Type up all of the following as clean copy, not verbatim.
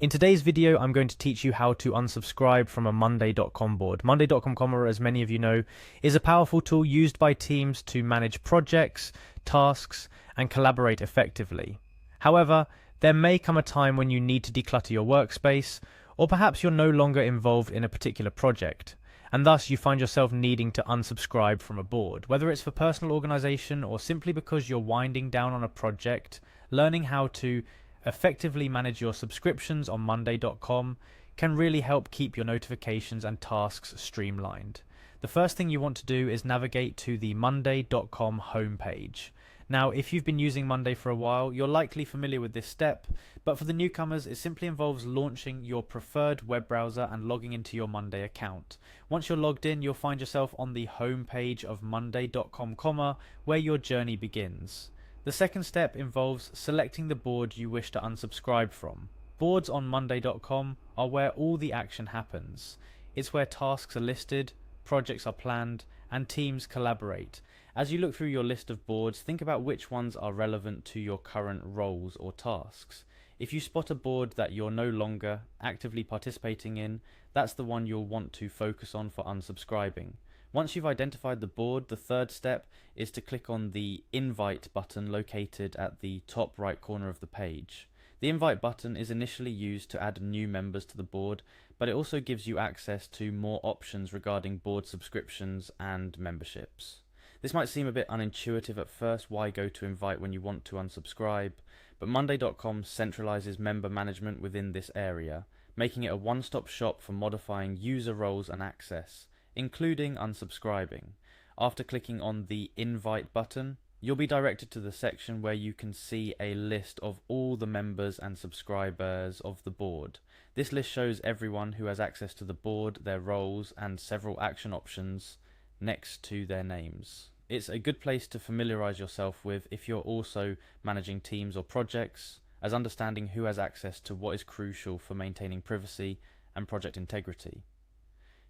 In today's video, I'm going to teach you how to unsubscribe from a Monday.com board. Monday.com, as many of you know, is a powerful tool used by teams to manage projects, tasks, and collaborate effectively. However, there may come a time when you need to declutter your workspace, or perhaps you're no longer involved in a particular project, and thus you find yourself needing to unsubscribe from a board. Whether it's for personal organization or simply because you're winding down on a project, learning how to effectively manage your subscriptions on Monday.com can really help keep your notifications and tasks streamlined. The first thing you want to do is navigate to the Monday.com homepage. Now, if you've been using Monday for a while, you're likely familiar with this step, but for the newcomers, it simply involves launching your preferred web browser and logging into your Monday account. Once you're logged in, you'll find yourself on the homepage of Monday.com, where your journey begins. The second step involves selecting the board you wish to unsubscribe from. Boards on Monday.com are where all the action happens. It's where tasks are listed, projects are planned, and teams collaborate. As you look through your list of boards, think about which ones are relevant to your current roles or tasks. If you spot a board that you're no longer actively participating in, that's the one you'll want to focus on for unsubscribing. Once you've identified the board, the third step is to click on the Invite button located at the top right corner of the page. The Invite button is initially used to add new members to the board, but it also gives you access to more options regarding board subscriptions and memberships. This might seem a bit unintuitive at first. Why go to Invite when you want to unsubscribe? But Monday.com centralizes member management within this area, making it a one-stop shop for modifying user roles and access, including unsubscribing. After clicking on the Invite button, you'll be directed to the section where you can see a list of all the members and subscribers of the board. This list shows everyone who has access to the board, their roles, and several action options next to their names. It's a good place to familiarize yourself with if you're also managing teams or projects, as understanding who has access to what is crucial for maintaining privacy and project integrity.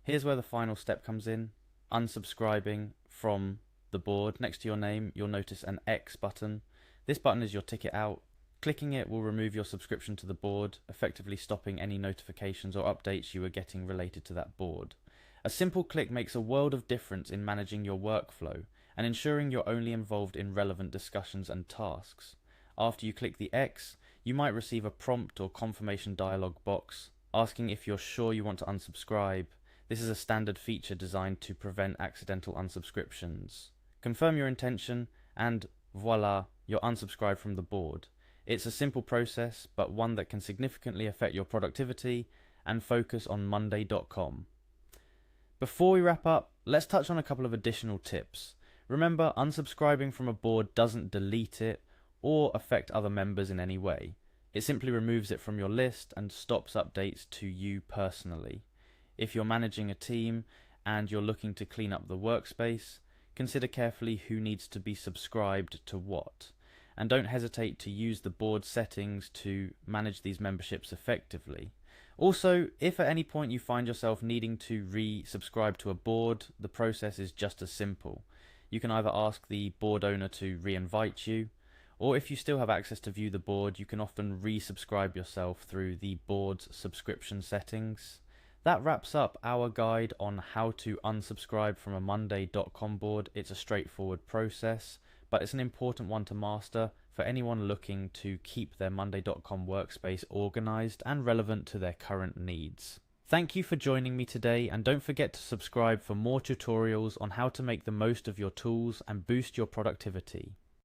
Here's where the final step comes in, unsubscribing from the board. Next to your name, you'll notice an X button. This button is your ticket out. Clicking it will remove your subscription to the board, effectively stopping any notifications or updates you were getting related to that board. A simple click makes a world of difference in managing your workflow and ensuring you're only involved in relevant discussions and tasks. After you click the X, you might receive a prompt or confirmation dialog box asking if you're sure you want to unsubscribe. This is a standard feature designed to prevent accidental unsubscriptions. Confirm your intention and voila, you're unsubscribed from the board. It's a simple process, but one that can significantly affect your productivity and focus on Monday.com. Before we wrap up, let's touch on a couple of additional tips. Remember, unsubscribing from a board doesn't delete it or affect other members in any way. It simply removes it from your list and stops updates to you personally. If you're managing a team and you're looking to clean up the workspace, consider carefully who needs to be subscribed to what, and don't hesitate to use the board settings to manage these memberships effectively. Also, if at any point you find yourself needing to resubscribe to a board, the process is just as simple. You can either ask the board owner to re-invite you, or if you still have access to view the board, you can often resubscribe yourself through the board's subscription settings. That wraps up our guide on how to unsubscribe from a Monday.com board. It's a straightforward process, but it's an important one to master for anyone looking to keep their Monday.com workspace organized and relevant to their current needs. Thank you for joining me today, and don't forget to subscribe for more tutorials on how to make the most of your tools and boost your productivity.